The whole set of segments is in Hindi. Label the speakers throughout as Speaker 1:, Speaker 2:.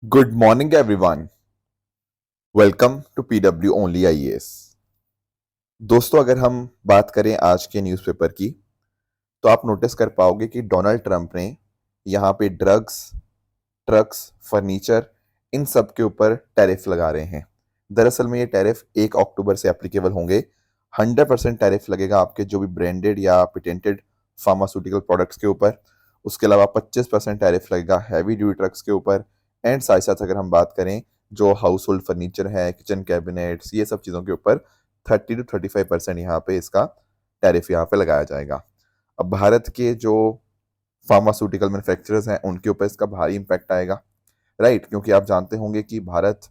Speaker 1: Good morning, everyone. Welcome to PW only IAS। दोस्तों, अगर हम बात करें आज के न्यूज़पेपर की, तो आप नोटिस कर पाओगे कि डोनाल्ड ट्रंप ने यहाँ पे ड्रग्स, ट्रक्स, फर्नीचर इन सब के ऊपर टैरिफ लगा रहे हैं। दरअसल में ये टैरिफ 1 अक्टूबर से एप्लीकेबल होंगे। 100% टैरिफ लगेगा आपके जो भी ब्रांडेड या पेटेंटेड फार्मास्यूटिकल प्रोडक्ट्स के ऊपर। उसके अलावा 25% टैरिफ लगेगा हैवी ड्यूटी ट्रक्स के ऊपर। एंड साथ साथ अगर हम बात करें जो हाउस होल्ड फर्नीचर है, किचन कैबिनेट्स, ये सब चीज़ों के ऊपर 30 to 35% यहाँ पे इसका टैरिफ यहाँ पे लगाया जाएगा। अब भारत के जो फार्मास्यूटिकल मैन्युफैक्चरर्स हैं उनके ऊपर इसका भारी इंपैक्ट आएगा, राइट? क्योंकि आप जानते होंगे कि भारत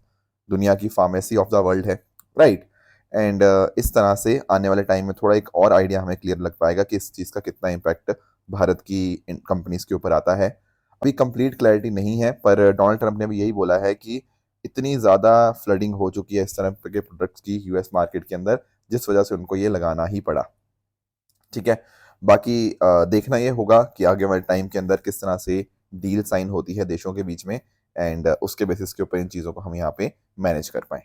Speaker 1: दुनिया की फार्मेसी ऑफ द वर्ल्ड है, राइट? एंड इस तरह से आने वाले टाइम में थोड़ा एक और आइडिया हमें क्लियर लग पाएगा कि इस चीज़ का कितना इम्पैक्ट भारत की कंपनीज के ऊपर आता है। अभी कंप्लीट क्लैरिटी नहीं है, पर डोनाल्ड ट्रंप ने भी यही बोला है कि इतनी ज़्यादा फ्लडिंग हो चुकी है इस तरह के प्रोडक्ट्स की यूएस मार्केट के अंदर, जिस वजह से उनको ये लगाना ही पड़ा। ठीक है। बाकी देखना ये होगा कि आगे वाले टाइम के अंदर किस तरह से डील साइन होती है देशों के बीच में, एंड उसके बेसिस के ऊपर इन चीज़ों को हम यहाँ पे मैनेज कर पाएँ।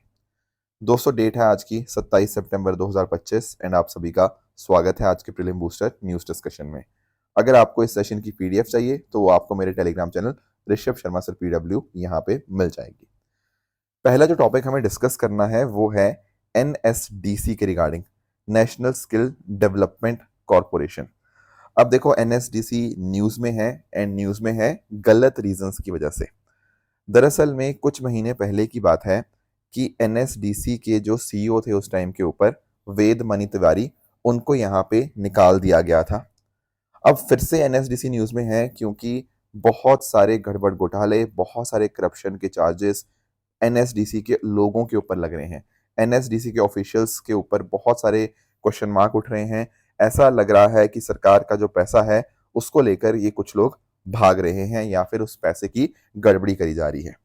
Speaker 1: दोस्तों, डेट है आज की 27 सितंबर 2025 एंड आप सभी का स्वागत है आज के प्रीलिम बूस्टर न्यूज़ डिस्कशन में। अगर आपको इस सेशन की पीडीएफ चाहिए तो वो आपको मेरे Telegram channel Rishabh Sharma sir PW यहाँ पे मिल जाएगी। पहला जो टॉपिक हमें डिस्कस करना है वो है NSDC के regarding, national skill development corporation. अब देखो, NSDC न्यूज़ में है एंड न्यूज़ में है गलत रीजंस की वजह से। दरअसल में कुछ महीने पहले की बात है कि NSDC के जो CEO थे उस टाइम के ऊपर, वेद मनी तिवारी, उनको यहाँ पे निकाल दिया गया था। अब फिर से NSDC न्यूज़ में है क्योंकि बहुत सारे गड़बड़ घोटाले, बहुत सारे करप्शन के चार्जेस NSDC के लोगों के ऊपर लग रहे हैं। NSDC के ऑफिशियल्स के ऊपर बहुत सारे क्वेश्चन मार्क उठ रहे हैं। ऐसा लग रहा है कि सरकार का जो पैसा है उसको लेकर ये कुछ लोग भाग रहे हैं या फिर उस पैसे की गड़बड़ी करी जा रही है।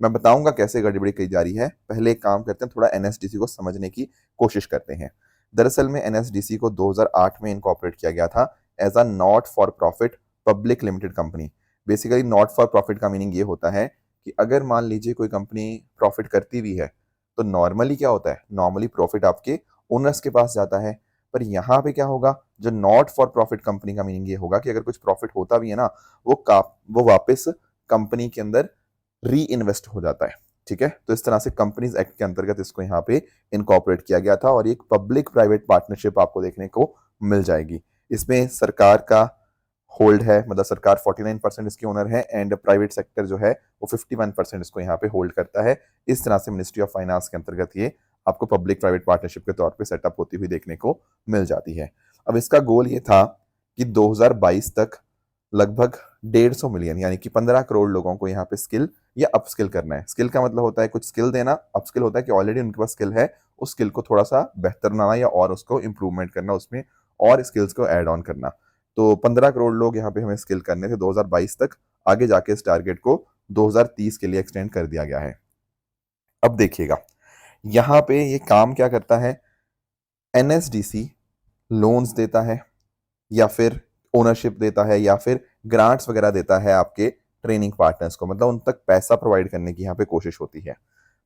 Speaker 1: मैं बताऊंगा कैसे गड़बड़ी करी जा रही है। पहले एक काम करते हैं, थोड़ा NSDC को समझने की कोशिश करते हैं। दरअसल में NSDC को 2008 में इनकॉर्पोरेट किया गया था as a not for profit public limited company. Basically not for profit का मीनिंग ये होता है कि अगर मान लीजिए कोई कंपनी प्रॉफिट करती भी है तो नॉर्मली क्या होता है, नॉर्मली प्रॉफिट आपके ओनर्स के पास जाता है। पर यहाँ पे क्या होगा, जो नॉट फॉर प्रॉफिट कंपनी का मीनिंग ये होगा कि अगर कुछ प्रॉफिट होता भी है ना, वो वापस कंपनी के अंदर री इन्वेस्ट हो जाता है। ठीक है, तो इस तरह से कंपनीज एक्ट के अंतर्गत इसको यहाँ पे इनकॉर्पोरेट किया गया था और एक पब्लिक प्राइवेट पार्टनरशिप आपको देखने को मिल जाएगी। इसमें सरकार का होल्ड है, मतलब सरकार 49% इसकी ओनर है एंड प्राइवेट सेक्टर जो है वो 51% इसको यहाँ पे होल्ड करता है। इस तरह से मिनिस्ट्री ऑफ फाइनेंस के अंतर्गत ये आपको पब्लिक प्राइवेट पार्टनरशिप के तौर पे सेटअप होती हुई देखने को मिल जाती है। अब इसका गोल ये था कि 2022 तक लगभग 150 मिलियन यानी कि 15 करोड़ लोगों को यहाँ पे स्किल या अपस्किल करना है। स्किल का मतलब होता है कुछ स्किल देना, अपस्किल होता है कि ऑलरेडी उनके पास स्किल है, उस स्किल को थोड़ा सा बेहतर बनाना या और उसको इंप्रूवमेंट करना, उसमें और स्किल्स को ऐड ऑन करना। तो 15 करोड़ लोग यहाँ पे हमें स्किल करने थे 2022 तक। आगे जाके इस टारगेट को 2030 के लिए एक्सटेंड कर दिया गया है। अब देखिएगा, यहाँ पे ये काम क्या करता है। NSDC लोन्स देता है या फिर ओनरशिप देता है या फिर ग्रांट्स वगैरह देता है आपके ट्रेनिंग पार्टनर्स को, मतलब उन तक पैसा प्रोवाइड करने की यहाँ पे कोशिश होती है।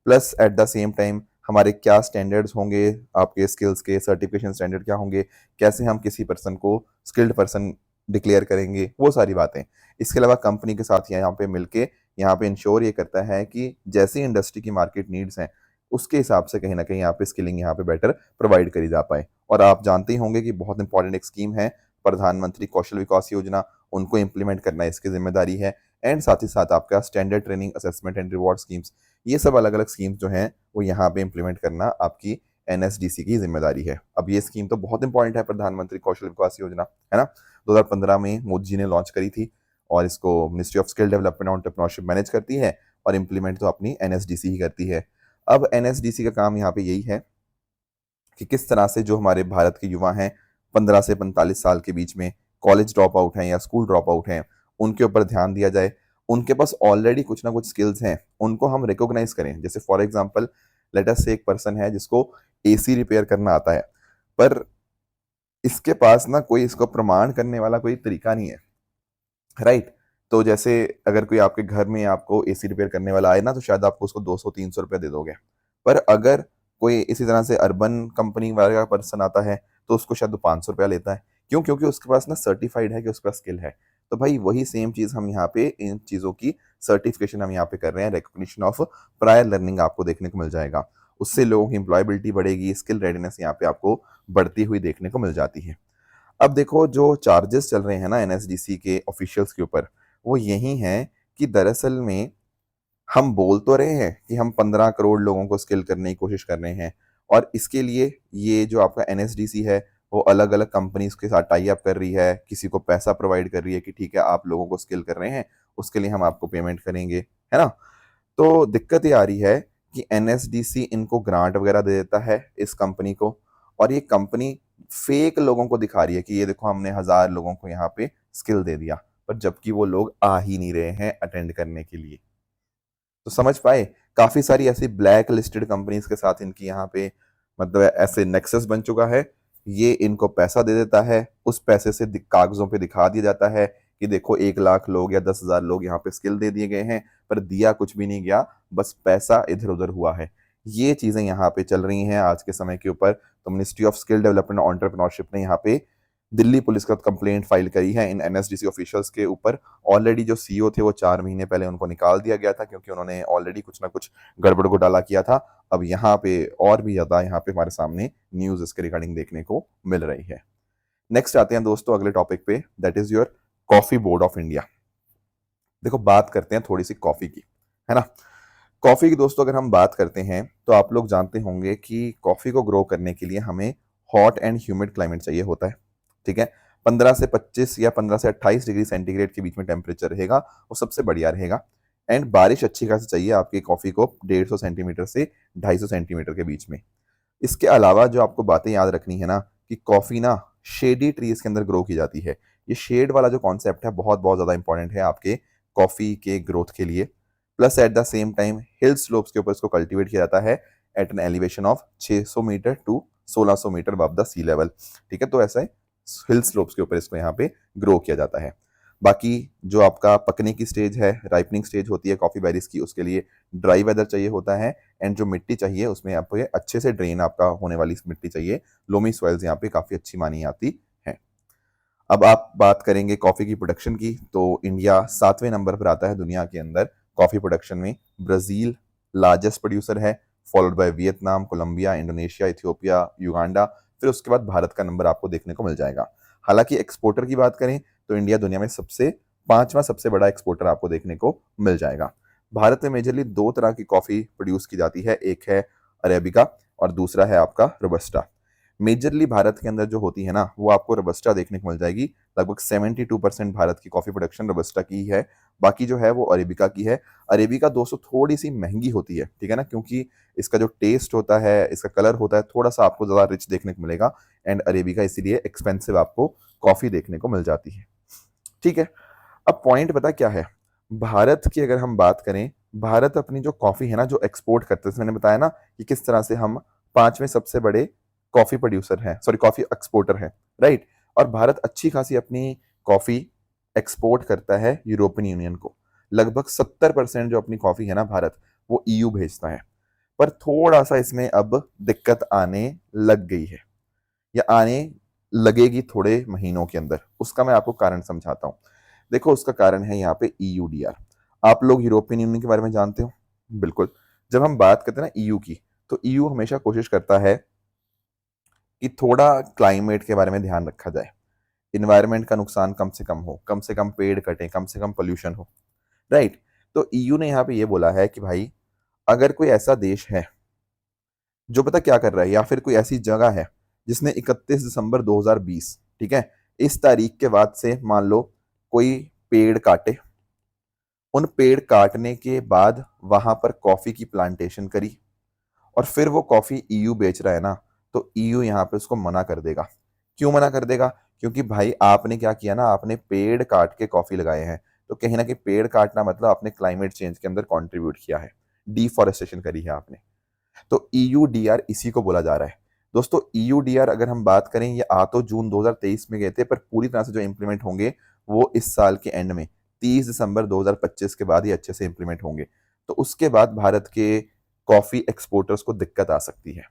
Speaker 1: Plus at the same time हमारे क्या स्टैंडर्ड्स होंगे, आपके स्किल्स के सर्टिफिकेशन स्टैंडर्ड क्या होंगे, कैसे हम किसी पर्सन को स्किल्ड पर्सन डिक्लेयर करेंगे, वो सारी बातें। इसके अलावा कंपनी के साथ यहाँ पे मिलके यहाँ पे इंश्योर ये करता है कि जैसी इंडस्ट्री की मार्केट नीड्स हैं उसके हिसाब से कहीं ना कहीं यहाँ पे स्किलिंग यहाँ पे बेटर प्रोवाइड करी जा पाए। और आप जानते ही होंगे कि बहुत इंपॉर्टेंट एक स्कीम है प्रधानमंत्री कौशल विकास योजना, उनको इम्प्लीमेंट करना इसकी जिम्मेदारी है। एंड साथ ही साथ आपका standard training assessment and reward schemes, ये सब अलग अलग स्कीम्स जो हैं वो यहाँ पे इम्प्लीमेंट करना आपकी NSDC की जिम्मेदारी है। अब ये स्कीम तो बहुत इंपॉर्टेंट है, प्रधानमंत्री कौशल विकास योजना, है ना? 2015 में मोदी जी ने लॉन्च करी थी और इसको मिनिस्ट्री ऑफ स्किल डेवलपमेंट और एंटरप्रेन्योरशिप मैनेज करती है और इम्प्लीमेंट तो अपनी NSDC ही करती है। अब NSDC का काम यहाँ पे यही है कि किस तरह से जो हमारे भारत के युवा हैं 15 से 45 साल के बीच में, कॉलेज ड्रॉप आउट हैं या स्कूल ड्रॉप आउट हैं, उनके ऊपर ध्यान दिया जाए। उनके पास ऑलरेडी कुछ ना कुछ स्किल्स हैं, उनको हम रिकॉग्नाइज करें। जैसे फॉर एग्जांपल लेट अस से एक पर्सन है जिसको AC रिपेयर करना आता है, पर इसके पास ना कोई इसको प्रमाण करने वाला कोई तरीका नहीं है, राइट? तो जैसे अगर कोई आपके घर में आपको एसी रिपेयर करने वाला आए ना, तो शायद आपको उसको 200-300 रुपये दे दोगे। पर अगर कोई इसी तरह से अर्बन कंपनी वाला पर्सन आता है, तो उसको शायद वो 500 रुपया लेता है। क्यों? क्योंकि उसके पास ना सर्टिफाइड है कि उसके पास स्किल है। तो भाई वही सेम चीज़ हम यहाँ पे इन चीज़ों की सर्टिफिकेशन हम यहाँ पे कर रहे हैं, रिकॉग्निशन ऑफ प्रायर लर्निंग आपको देखने को मिल जाएगा। उससे लोगों की एम्प्लॉयबिलिटी बढ़ेगी, स्किल रेडीनेस यहाँ पे आपको बढ़ती हुई देखने को मिल जाती है। अब देखो जो चार्जेस चल रहे हैं ना एनएसडीसी के ऑफिशियल्स के ऊपर, वो यही हैं कि दरअसल में हम बोल तो रहे हैं कि हम 15 करोड़ लोगों को स्किल करने की कोशिश कर रहे हैं, और इसके लिए ये जो आपका एनएसडीसी है वो अलग अलग कंपनीज के साथ टाई अप कर रही है, किसी को पैसा प्रोवाइड कर रही है कि ठीक है आप लोगों को स्किल कर रहे हैं, उसके लिए हम आपको पेमेंट करेंगे, है ना। तो दिक्कत ये आ रही है कि एनएसडीसी इनको ग्रांट वगैरह दे देता है इस कंपनी को, और ये कंपनी फेक लोगों को दिखा रही है कि ये देखो हमने 1000 लोगों को यहाँ पे स्किल दे दिया, पर जबकि वो लोग आ ही नहीं रहे हैं अटेंड करने के लिए। तो समझ पाए, काफी सारी ऐसी ब्लैक लिस्टेड कंपनीज के साथ इनकी यहाँ पे मतलब ऐसे नेक्सस बन चुका है। ये इनको पैसा दे देता है, उस पैसे से कागजों पे दिखा दिया जाता है कि देखो 1 लाख लोग या 10,000 लोग यहाँ पे स्किल दे दिए गए हैं, पर दिया कुछ भी नहीं गया, बस पैसा इधर उधर हुआ है। ये चीजें यहाँ पे चल रही हैं आज के समय के ऊपर। तो मिनिस्ट्री ऑफ स्किल डेवलपमेंट और एंटरप्रेन्योरशिप ने यहाँ पे दिल्ली पुलिस का कंप्लेंट फाइल करी है इन एनएसडीसी ऑफिशियल्स के ऊपर। ऑलरेडी जो सीईओ थे वो 4 महीने पहले उनको निकाल दिया गया था, क्योंकि उन्होंने ऑलरेडी कुछ ना कुछ गड़बड़ घोटाला किया था। अब यहाँ पे और भी ज्यादा यहाँ पे हमारे सामने न्यूज इसके रिगार्डिंग देखने को मिल रही है। नेक्स्ट आते हैं दोस्तों अगले टॉपिक पे, that is your coffee board of India. देखो बात करते हैं थोड़ी सी कॉफी की, है ना। कॉफी की दोस्तों अगर हम बात करते हैं तो आप लोग जानते होंगे कि कॉफी को ग्रो करने के लिए हमें हॉट एंड ह्यूमिड क्लाइमेट चाहिए होता है, ठीक है। 15 से 25 या 15 से 28 डिग्री सेंटीग्रेड के बीच में टेम्परेचर रहेगा, वो सबसे बढ़िया रहेगा। एंड बारिश अच्छी खासी चाहिए आपकी कॉफी को 150 सेंटीमीटर से 250 सेंटीमीटर के बीच में। इसके अलावा जो आपको बातें याद रखनी है ना, कि कॉफी ना शेडी ट्रीज के अंदर ग्रो की जाती है। ये शेड वाला जो कॉन्सेप्ट है बहुत बहुत ज्यादा इंपॉर्टेंट है आपके कॉफी के ग्रोथ के लिए। Plus at the same time hill slopes के ऊपर इसको कल्टीवेट किया जाता है at an elevation of 600 metre to 1600 metre above the sea level, ठीक है। तो ऐसा है, हिल स्लोप्स के ऊपर इसको यहाँ पे ग्रो किया जाता है। बाकी जो आपका पकने की स्टेज है, राइपनिंग स्टेज होती है कॉफी बेरीज की, उसके लिए ड्राई वेदर चाहिए होता है। एंड जो मिट्टी चाहिए उसमें आपको ये अच्छे से ड्रेन आपका होने वाली मिट्टी चाहिए। लोमी सॉइल्स यहाँ पे काफी अच्छी मानी जाती है। अब आप बात करेंगे कॉफी की प्रोडक्शन की, तो इंडिया 7वें नंबर पर आता है दुनिया के अंदर कॉफी प्रोडक्शन में। ब्राजील लार्जेस्ट प्रोड्यूसर है, followed by Vietnam, Colombia, Indonesia, Ethiopia, Uganda, फिर उसके बाद भारत का नंबर आपको देखने को मिल जाएगा। हालांकि एक्सपोर्टर की बात करें तो इंडिया दुनिया में सबसे 5वां सबसे बड़ा एक्सपोर्टर आपको देखने को मिल जाएगा। भारत में मेजरली 2 तरह की कॉफी प्रोड्यूस की जाती है, एक है अरेबिका और दूसरा है आपका रोबस्टा। मेजरली भारत के अंदर जो होती है ना, वो आपको रोबस्टा देखने को मिल जाएगी। लगभग 72% भारत की कॉफी प्रोडक्शन रोबस्टा की ही है, बाकी जो है वो अरेबिका की है। अरेबिका दोस्तों थोड़ी सी महंगी होती है, ठीक है ना, क्योंकि इसका जो टेस्ट होता है, इसका कलर होता है, थोड़ा सा आपको ज्यादा रिच देखने को मिलेगा। एंड अरेबिका इसीलिए एक्सपेंसिव आपको कॉफी देखने को मिल जाती है, ठीक है। अब पॉइंट पता क्या है, भारत की अगर हम बात करें, भारत अपनी जो कॉफी है ना जो एक्सपोर्ट करते हैं, मैंने बताया ना कि किस तरह से हम 5वें सबसे बड़े कॉफी प्रोड्यूसर हैं, सॉरी कॉफी एक्सपोर्टर हैं, राइट। और भारत अच्छी खासी अपनी कॉफी एक्सपोर्ट करता है यूरोपियन यूनियन को। लगभग 70% जो अपनी कॉफी है ना भारत, वो ईयू भेजता है। पर थोड़ा सा इसमें अब दिक्कत आने लग गई है, या आने लगेगी थोड़े महीनों के अंदर। उसका मैं आपको कारण समझाता हूँ। देखो उसका कारण है यहाँ पे ईयूडीआर। आप लोग यूरोपियन यूनियन के बारे में जानते हो, बिल्कुल। जब हम बात करते हैं ना ईयू की, तो ईयू हमेशा कोशिश करता है कि थोड़ा क्लाइमेट के बारे में ध्यान रखा जाए, इन्वायरमेंट का नुकसान कम से कम पेड़ कटे, कम से कम पोल्यूशन हो, राइट। तो ईयू ने यहाँ पे ये बोला है कि भाई अगर कोई ऐसा देश है जो पता क्या कर रहा है, या फिर कोई ऐसी जगह है जिसने 31 दिसंबर 2020, ठीक है, इस तारीख के बाद से मान लो कोई पेड़ काटे, उन पेड़ काटने के बाद वहां पर कॉफी की प्लांटेशन करी, और फिर वो कॉफी ईयू बेच रहा है ना, तो ईयू यहाँ पे उसको मना कर देगा। क्यों मना कर देगा? क्योंकि भाई आपने क्या किया ना, आपने पेड़ काट के कॉफी लगाए हैं, तो कहीं ना कहीं पेड़ काटना मतलब आपने क्लाइमेट चेंज के अंदर कंट्रीब्यूट किया है, डिफॉरेस्टेशन करी है आपने। तो ईयूडीआर इसी को बोला जा रहा है। दोस्तों ईयूडीआर अगर हम बात करें, ये आ तो जून 2023 में गए थे, पर पूरी तरह से जो इंप्लीमेंट होंगे वो इस साल के एंड में 30 दिसंबर 2025 के बाद ही अच्छे से इंप्लीमेंट होंगे। तो उसके बाद भारत के कॉफी एक्सपोर्टर्स को दिक्कत आ सकती है।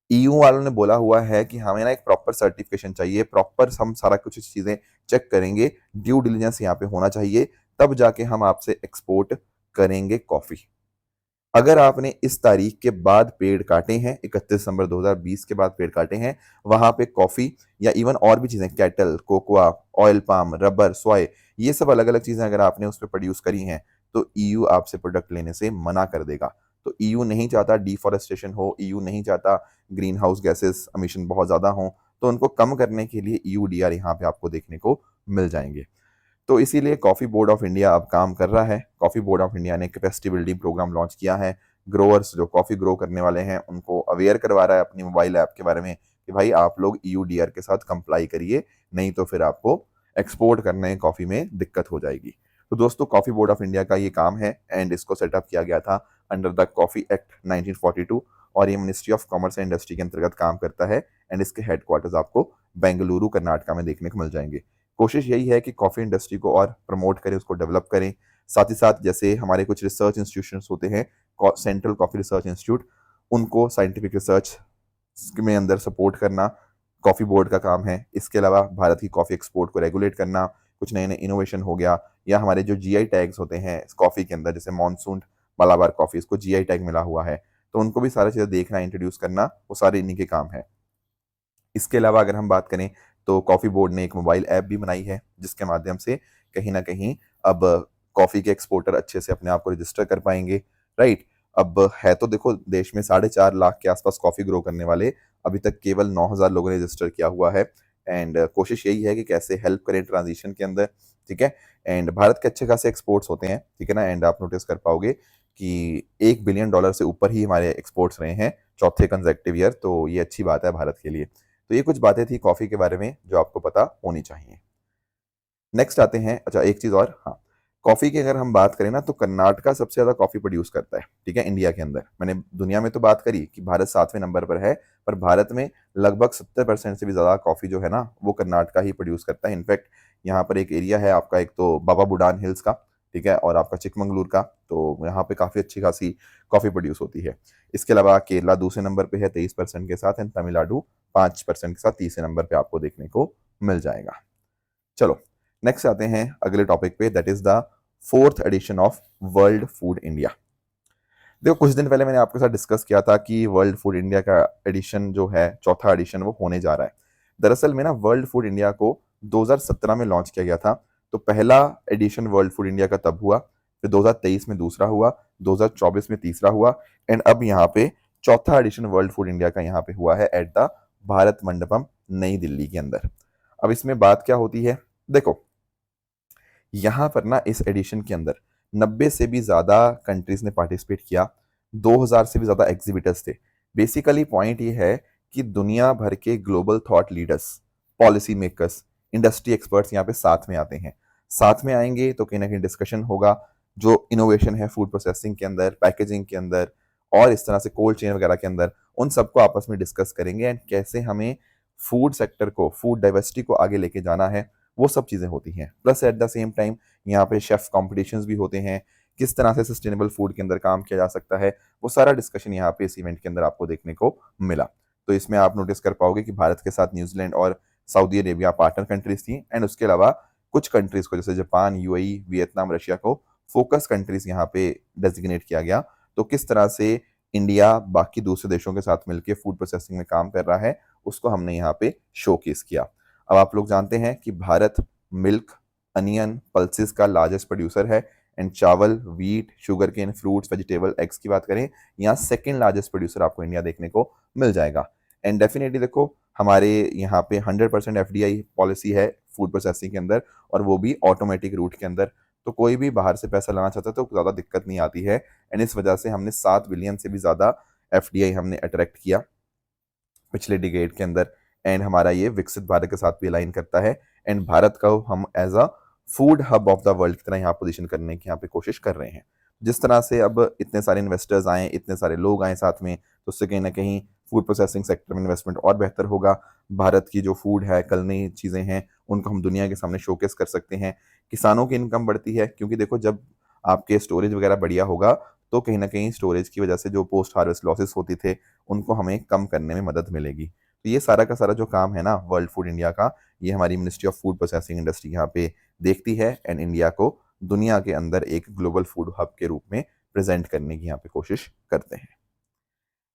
Speaker 1: ईयू वालों ने बोला हुआ है कि हमें ना एक प्रॉपर सर्टिफिकेशन चाहिए, प्रॉपर हम सारा कुछ चीजें चेक करेंगे, ड्यू डिलिजेंस यहाँ पे होना चाहिए, तब जाके हम आपसे एक्सपोर्ट करेंगे कॉफी। अगर आपने इस तारीख के बाद पेड़ काटे हैं, 31 दिसंबर 2020 के बाद पेड़ काटे हैं, वहां पे कॉफी या इवन और भी चीजें, cattle, cocoa, oil palm, rubber, soy, ये सब अलग अलग चीजें अगर आपने उस पर प्रोड्यूस करी हैं, तो ईयू आपसे प्रोडक्ट लेने से मना कर देगा। तो ईयू नहीं चाहता डिफॉरेस्टेशन हो, ईयू नहीं चाहता ग्रीन हाउस गैसेस एमिशन बहुत ज्यादा हो, तो उनको कम करने के लिए ईयूडीआर यहाँ पे आपको देखने को मिल जाएंगे। तो इसीलिए कॉफी बोर्ड ऑफ इंडिया अब काम कर रहा है। कॉफी बोर्ड ऑफ इंडिया ने कैपेसिटी बिल्डिंग प्रोग्राम लॉन्च किया है। ग्रोअर्स जो कॉफी ग्रो करने वाले हैं उनको अवेयर करवा रहा है अपनी मोबाइल ऐप के बारे में कि भाई आप लोग ईयूडीआर के साथ कंप्लाई करिए, नहीं तो फिर आपको एक्सपोर्ट करने कॉफी में दिक्कत हो जाएगी। तो दोस्तों, कॉफी बोर्ड ऑफ इंडिया का ये काम है एंड इसको सेटअप किया गया था अंडर द कॉफी एक्ट 1942 और ये ministry of commerce and industry के अंतर्गत काम करता है एंड इसके हेडक्वार्टर्स आपको बेंगलुरु कर्नाटका में देखने को मिल जाएंगे। कोशिश यही है कि कॉफ़ी इंडस्ट्री को और प्रमोट करें, उसको डेवलप करें। साथ ही साथ जैसे हमारे कुछ रिसर्च इंस्टीट्यूशंस होते हैं, सेंट्रल कॉफ़ी रिसर्च इंस्टीट्यूट, उनको साइंटिफिक रिसर्च में अंदर सपोर्ट करना कॉफ़ी बोर्ड का काम है। इसके अलावा भारत की कॉफ़ी एक्सपोर्ट को रेगुलेट करना, कुछ नए नए इनोवेशन हो गया, या हमारे जो जीआई टैग्स होते हैं कॉफ़ी के अंदर, जैसे मॉनसून मालाबार कॉफ़ी, इसको जीआई टैग मिला हुआ है, तो उनको भी सारी चीज़ें देखना, इंट्रोड्यूस करना, वो सारे इन्हीं के काम है। इसके अलावा अगर हम बात करें तो कॉफ़ी बोर्ड ने एक मोबाइल ऐप भी बनाई है जिसके माध्यम से कहीं ना कहीं अब कॉफ़ी के एक्सपोर्टर अच्छे से अपने आप को रजिस्टर कर पाएंगे। राइट, अब है तो देखो देश में 4.5 लाख के आसपास कॉफ़ी ग्रो करने वाले, अभी तक केवल 9,000 लोगों ने रजिस्टर किया हुआ है एंड कोशिश यही है कि कैसे हेल्प करें ट्रांजिशन के अंदर। ठीक है, एंड भारत के अच्छे खासे एक्सपोर्ट्स होते हैं, ठीक है ना, एंड आप नोटिस कर पाओगे कि $1 बिलियन से ऊपर ही हमारे एक्सपोर्ट्स रहे हैं चौथे कंसेक्टिव ईयर, तो ये अच्छी बात है भारत के लिए। तो ये कुछ बातें थी कॉफ़ी के बारे में जो आपको पता होनी चाहिए। नेक्स्ट आते हैं, अच्छा एक चीज़ और, हाँ, कॉफ़ी की अगर हम बात करें ना तो कर्नाटका सबसे ज़्यादा कॉफ़ी प्रोड्यूस करता है, ठीक है, इंडिया के अंदर। मैंने दुनिया में तो बात करी कि भारत 7वें नंबर पर है, पर भारत में लगभग 70% से भी ज़्यादा कॉफ़ी जो है ना वो कर्नाटका ही प्रोड्यूस करता है। इनफैक्ट यहाँ पर एक एरिया है आपका, एक तो बाबा बुडान हिल्स का, ठीक है, और आपका चिकमंगलूर का, तो यहाँ पे काफ़ी अच्छी खासी कॉफ़ी प्रोड्यूस होती है। इसके अलावा केरला दूसरे नंबर पे है 23% के साथ, एंड तमिलनाडु 5% के साथ तीसरे नंबर पे आपको देखने को मिल जाएगा। चलो नेक्स्ट आते हैं अगले टॉपिक पे, that is the 4th edition of world food India. देखो कुछ दिन पहले मैंने आपके साथ डिस्कस किया था कि वर्ल्ड फूड इंडिया का एडिशन जो है, चौथा एडिशन, वो होने जा रहा है। दरअसल में ना वर्ल्ड फूड इंडिया को 2017 में लॉन्च किया गया था, तो पहला एडिशन वर्ल्ड फूड इंडिया का तब हुआ, फिर 2023 में दूसरा हुआ, 2024 में तीसरा हुआ, एंड अब यहाँ पे चौथा एडिशन वर्ल्ड फूड इंडिया का यहाँ पे हुआ है एट द भारत मंडपम, नई दिल्ली के अंदर। अब इसमें बात क्या होती है, देखो यहाँ पर ना इस एडिशन के अंदर 90 से भी ज्यादा कंट्रीज ने पार्टिसिपेट किया, 2000 से भी ज्यादा एग्जिबिटर्स थे। बेसिकली पॉइंट ये है कि दुनिया भर के global thought leaders, policy makers, industry experts यहाँ पे साथ में आते हैं। साथ में आएंगे तो कहीं ना कहीं डिस्कशन होगा, जो इनोवेशन है फूड प्रोसेसिंग के अंदर, पैकेजिंग के अंदर, और इस तरह से कोल्ड चेन वगैरह के अंदर, उन सबको आपस में डिस्कस करेंगे एंड कैसे हमें फूड सेक्टर को, फूड डाइवर्सिटी को आगे लेके जाना है, वो सब चीज़ें होती हैं। Plus at the same time यहाँ पे शेफ कॉम्पिटिशन्स भी होते हैं, किस तरह से सस्टेनेबल फूड के अंदर काम किया जा सकता है, वो सारा डिस्कशन यहाँ पे इस इवेंट के अंदर आपको देखने को मिला। तो इसमें आप नोटिस कर पाओगे कि भारत के साथ न्यूजीलैंड और सऊदी अरेबिया पार्टनर कंट्रीज थी, एंड उसके अलावा कुछ कंट्रीज को जैसे जापान, यूएई, वियतनाम, रशिया को फोकस कंट्रीज यहाँ पे डेजिग्नेट किया गया। तो किस तरह से इंडिया बाकी दूसरे देशों के साथ मिलकर फूड प्रोसेसिंग में काम कर रहा है, उसको हमने यहाँ पे शोकेस किया। अब आप लोग जानते हैं कि भारत मिल्क, अनियन, पल्सेस का लार्जेस्ट प्रोड्यूसर है, एंड चावल, wheat, sugar cane, fruits, vegetable, eggs की बात करें, यहाँ सेकंड लार्जेस्ट प्रोड्यूसर आपको इंडिया देखने को मिल जाएगा। एंड डेफिनेटली देखो हमारे यहाँ पे 100% एफडीआई पॉलिसी है फूड प्रोसेसिंग के अंदर, और वो भी ऑटोमेटिक रूट के अंदर, तो कोई भी बाहर से पैसा लाना चाहता है तो ज़्यादा दिक्कत नहीं आती है। एंड इस वजह से हमने 7 बिलियन से भी ज़्यादा एफडीआई हमने अट्रैक्ट किया पिछले डिकेड के अंदर, एंड हमारा ये विकसित भारत के साथ भी अलाइन करता है, एंड भारत का हम as a food hub of the world की तरह यहाँ पोजीशन करने की यहाँ पे कोशिश कर रहे हैं। जिस तरह से अब इतने सारे इन्वेस्टर्स आए, इतने सारे लोग आए साथ में, तो उससे कहीं ना कहीं फूड प्रोसेसिंग सेक्टर में इन्वेस्टमेंट और बेहतर होगा। भारत की जो फूड है, कल नई चीज़ें हैं, उनको हम दुनिया के सामने शोकेस कर सकते हैं। किसानों की इनकम बढ़ती है, क्योंकि देखो जब आपके स्टोरेज वगैरह बढ़िया होगा तो कहीं ना कहीं स्टोरेज की वजह से जो पोस्ट हार्वेस्ट लॉसेस होती थे उनको हमें कम करने में मदद मिलेगी। तो ये सारा का सारा जो काम है ना वर्ल्ड फूड इंडिया का, ये हमारी ministry of food processing industry यहाँ पे देखती है, एंड इंडिया को दुनिया के अंदर एक ग्लोबल फूड हब के रूप में प्रेजेंट करने की यहाँ पे कोशिश करते हैं।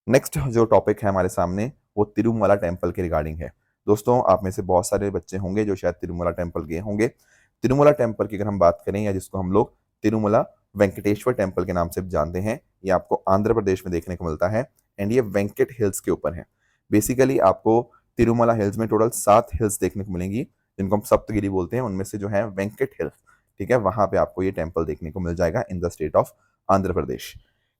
Speaker 1: नेक्स्ट जो टॉपिक है हमारे सामने वो तिरुमला टेम्पल के रिगार्डिंग है। दोस्तों, आप में से बहुत सारे बच्चे होंगे जो शायद तिरुमला टेम्पल गए होंगे। तिरुमला टेम्पल की अगर हम बात करें, या जिसको हम लोग तिरुमला वेंकटेश्वर टेम्पल के नाम से जानते हैं, ये आपको आंध्र प्रदेश में देखने को मिलता है, एंड ये वेंकट हिल्स के ऊपर है। बेसिकली आपको तिरुमला हिल्स में टोटल 7 हिल्स देखने को मिलेंगी, जिनको हम सप्तगिरी बोलते हैं। उनमें से जो है वेंकट हिल्स, ठीक है, वहां पे आपको ये टेम्पल देखने को मिल जाएगा in the state of Andhra Pradesh.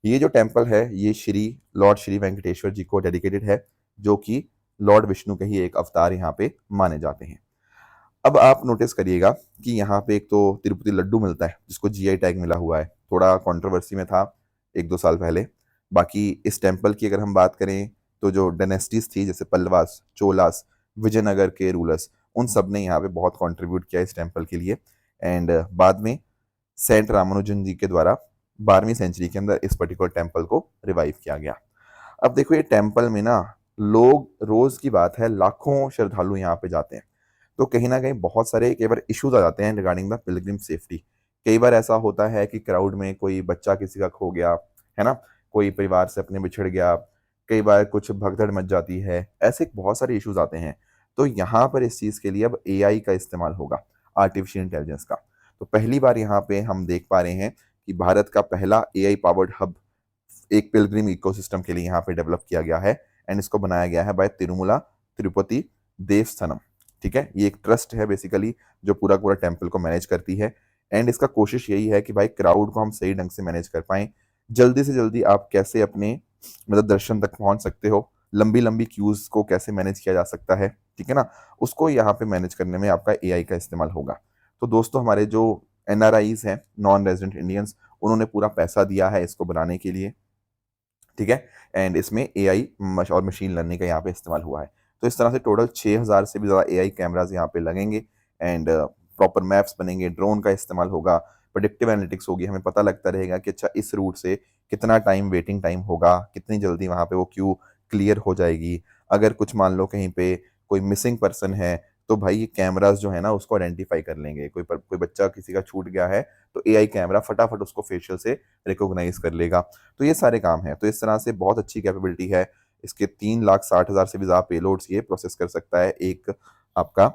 Speaker 1: ये जो टेम्पल है ये लॉर्ड श्री वेंकटेश्वर जी को डेडिकेटेड है, जो कि लॉर्ड विष्णु के ही एक अवतार यहाँ पे माने जाते हैं। अब आप नोटिस करिएगा कि यहाँ पे एक तो तिरुपति लड्डू मिलता है जिसको जीआई टैग मिला हुआ है, थोड़ा कंट्रोवर्सी में था 1-2 साल पहले। बाकी इस टेम्पल की अगर हम बात करें तो जो डायनेस्टीज थी, जैसे पल्लवास, चोलास, विजयनगर के रूलर्स, उन सब ने यहाँ पे बहुत कंट्रीब्यूट किया इस टेम्पल के लिए। एंड बाद में सेंट रामानुजन जी के द्वारा 12वीं सेंचुरी के अंदर इस पर्टिकुलर टेम्पल को रिवाइव किया गया। अब देखो ये टेम्पल में ना लोग, रोज की बात है, लाखों श्रद्धालु यहाँ पे जाते हैं। तो कहीं ना कहीं बहुत सारे कई बार इश्यूज आ जाते हैं रिगार्डिंग द पिलग्रिम सेफ्टी। कई बार ऐसा होता है कि क्राउड में कोई बच्चा किसी का खो गया है ना, कोई परिवार से अपने बिछड़ गया, कई बार कुछ भगदड़ मच जाती है, ऐसे बहुत सारे इश्यूज आते हैं। तो यहाँ पर इस चीज के लिए अब एआई का इस्तेमाल होगा, आर्टिफिशियल इंटेलिजेंस का। तो पहली बार यहाँ पे हम देख पा रहे हैं कि भारत का पहला एआई पावर्ड हब एक पिलग्रिम इकोसिस्टम के लिए यहाँ पे डेवलप किया गया है, एंड इसको बनाया गया है बाय तिरुमला तिरुपति देवस्थानम। ठीक है, ये एक ट्रस्ट है बेसिकली जो पूरा पूरा टेम्पल को मैनेज करती है, एंड इसका कोशिश यही है कि भाई क्राउड को हम सही ढंग से मैनेज कर पाए। जल्दी से जल्दी आप कैसे अपने मतलब दर्शन तक पहुंच सकते हो, लंबी लंबी क्यूज को कैसे मैनेज किया जा सकता है, ठीक है ना, उसको यहाँ पे मैनेज करने में आपका एआई का इस्तेमाल होगा। तो दोस्तों, हमारे जो एनआरआईज हैं, नॉन रेजिडेंट इंडियंस, उन्होंने पूरा पैसा दिया है इसको बनाने के लिए, ठीक है, एंड इसमें एआई और मशीन लर्निंग का यहाँ पे इस्तेमाल हुआ है। तो इस तरह से टोटल 6000 से भी ज़्यादा एआई कैमराज यहाँ पे लगेंगे, एंड प्रॉपर मैप्स बनेंगे, ड्रोन का इस्तेमाल होगा, प्रेडिक्टिव एनालिटिक्स होगी, हमें पता लगता रहेगा कि अच्छा इस रूट से कितना टाइम वेटिंग टाइम होगा, कितनी जल्दी वहाँ पे वो क्यू क्लियर हो जाएगी। अगर कुछ मान लो कहीं पे कोई मिसिंग पर्सन है, तो भाई ये कैमराज जो है ना उसको आइडेंटिफाई कर लेंगे। कोई बच्चा किसी का छूट गया है तो एआई कैमरा फटाफट उसको फेशियल से रिकॉग्नाइज कर लेगा। तो ये सारे काम हैं। तो इस तरह से बहुत अच्छी कैपेबिलिटी है इसके। 3,60,000 से भी ज़्यादा पेलोड्स ये प्रोसेस कर सकता है एक, आपका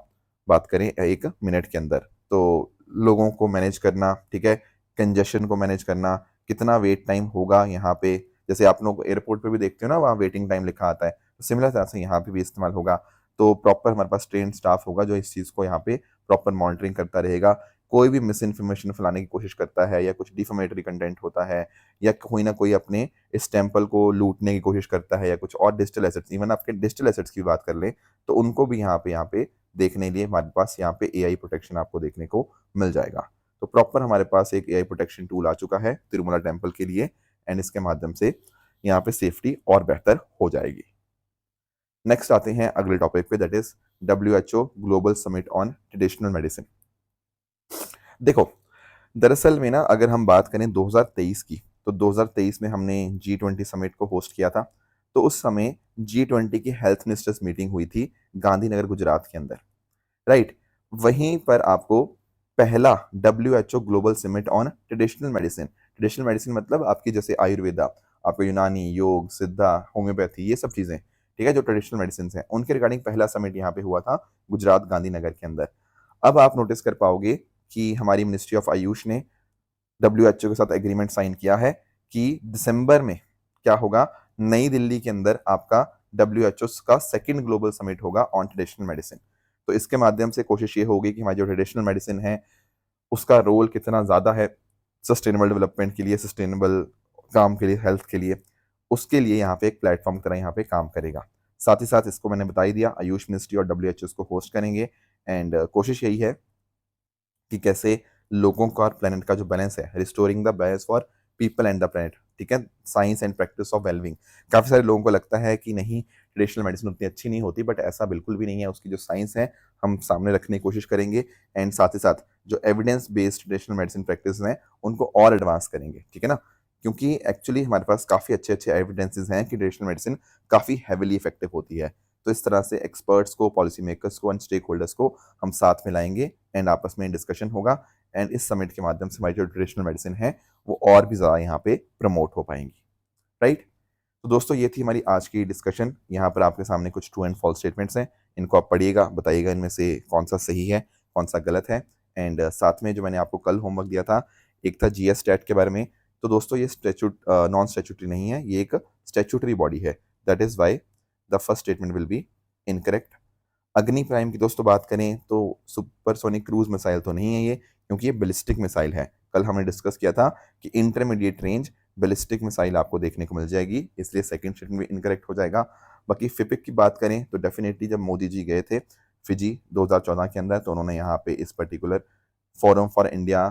Speaker 1: बात करें 1 मिनट के अंदर। तो लोगों को मैनेज करना, ठीक है, कंजेशन को मैनेज करना, कितना वेट टाइम होगा यहाँ पे, जैसे आप लोग एयरपोर्ट पे भी देखते हो ना वहाँ वेटिंग टाइम लिखा आता है, तो सिमिलर तरह से यहाँ पे भी इस्तेमाल होगा। तो प्रॉपर हमारे पास ट्रेन स्टाफ होगा जो इस चीज़ को यहाँ पे प्रॉपर मॉनिटरिंग करता रहेगा। कोई भी मिस इन्फॉर्मेशन फैलाने की कोशिश करता है, या कुछ डिफेमेटरी कंटेंट होता है, या कोई ना कोई अपने इस टेम्पल को लूटने की कोशिश करता है, या कुछ और डिजिटल एसेट्स, इवन आपके डिजिटल एसेट्स की बात कर लें, तो उनको भी यहाँ पे देखने के लिए हमारे पास यहाँ पे एआई प्रोटेक्शन आपको देखने को मिल जाएगा। तो प्रॉपर हमारे पास एक एआई प्रोटेक्शन टूल आ चुका है तिरुमला टेम्पल के लिए, एंड इसके माध्यम से यहाँ पे सेफ्टी और बेहतर हो जाएगी। नेक्स्ट आते हैं अगले टॉपिक पे, that is WHO global summit on traditional medicine. देखो, दरअसल में ना अगर हम बात करें 2023 की, तो 2023 में हमने G20 समिट को होस्ट किया था। तो उस समय G20 की हेल्थ मिनिस्टर्स मीटिंग हुई थी गांधीनगर गुजरात के अंदर, राइट। वहीं पर आपको पहला WHO global summit on traditional medicine, traditional medicine मतलब आपकी जैसे आयुर्वेदा, आपको यूनानी, योग, सिद्धा, होम्योपैथी, ये सब चीजें, ठीक है, जो ट्रेडिशनल मेडिसिन हैं उनके रिगार्डिंग पहला समिट यहाँ पे हुआ था गुजरात गांधीनगर के अंदर। अब आप नोटिस कर पाओगे कि हमारी मिनिस्ट्री ऑफ आयुष ने WHO के साथ एग्रीमेंट साइन किया है कि दिसंबर में क्या होगा, नई दिल्ली के अंदर आपका WHO का सेकंड ग्लोबल समिट होगा ऑन ट्रेडिशनल मेडिसिन। तो इसके माध्यम से कोशिश ये होगी कि हमारी जो ट्रेडिशनल मेडिसिन है उसका रोल कितना ज़्यादा है सस्टेनेबल डेवलपमेंट के लिए, सस्टेनेबल काम के लिए, हेल्थ के लिए, उसके लिए यहाँ पे एक प्लेटफॉर्म की तरह यहाँ पे काम करेगा। साथ ही साथ इसको मैंने बता ही दिया, आयुष मिनिस्ट्री और WHO इसको होस्ट करेंगे, एंड कोशिश यही है कि कैसे लोगों का और प्लेनेट का जो बैलेंस है, restoring the balance for people and the planet, ठीक है, science and practice of wellbeing. काफ़ी सारे लोगों को लगता है कि नहीं ट्रेडिशनल मेडिसिन उतनी अच्छी नहीं होती, बट ऐसा बिल्कुल भी नहीं है। उसकी जो साइंस है हम सामने रखने की कोशिश करेंगे, एंड साथ ही साथ जो evidence based traditional medicine practice हैं उनको और एडवांस करेंगे, ठीक है ना, क्योंकि एक्चुअली हमारे पास काफ़ी अच्छे अच्छे एविडेंसेस हैं कि ट्रेडिशनल मेडिसिन काफ़ी हैविली इफेक्टिव होती है। तो इस तरह से एक्सपर्ट्स को, पॉलिसी मेकर्स को एंड स्टेक होल्डर्स को हम साथ में लाएंगे, एंड आपस में डिस्कशन होगा, एंड इस समिट के माध्यम से हमारी जो ट्रेडिशनल मेडिसिन है वो और भी ज़्यादा यहाँ पे प्रमोट हो पाएंगी, राइट। तो दोस्तों ये थी हमारी आज की डिस्कशन। यहाँ पर आपके सामने कुछ ट्रू एंड फॉल्स स्टेटमेंट्स हैं, इनको आप पढ़िएगा, बताइएगा इनमें से कौन सा सही है कौन सा गलत है। एंड साथ में जो मैंने आपको कल होमवर्क दिया था, एक था जीएस स्टैट के बारे में। तो दोस्तों ये स्टैचूट नॉन स्टैचूटरी नहीं है, ये एक स्टैचूटरी बॉडी है, that is why the first statement will be incorrect. अग्नि प्राइम की दोस्तों बात करें तो सुपरसोनिक क्रूज मिसाइल तो नहीं है ये, क्योंकि ये बैलिस्टिक मिसाइल है। कल हमने डिस्कस किया था कि इंटरमीडिएट रेंज बैलिस्टिक मिसाइल आपको देखने को मिल जाएगी, इसलिए सेकंड स्टेटमेंट भी इनकरेक्ट हो जाएगा। बाकी फिपिक की बात करें तो डेफिनेटली जब मोदी जी गए थे फिजी 2014 के अंदर, तो उन्होंने यहाँ पे इस particular forum for India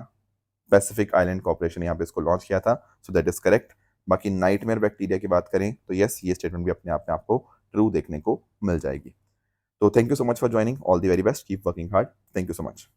Speaker 1: Pacific island corporation यहाँ पे इसको लॉन्च किया था, सो दैट इज करेक्ट। बाकी नाइटमेयर बैक्टीरिया की बात करें तो यस, ये स्टेटमेंट भी अपने आप में आपको ट्रू देखने को मिल जाएगी। तो thank you so much for joining, all the very best, keep working hard, thank you so much.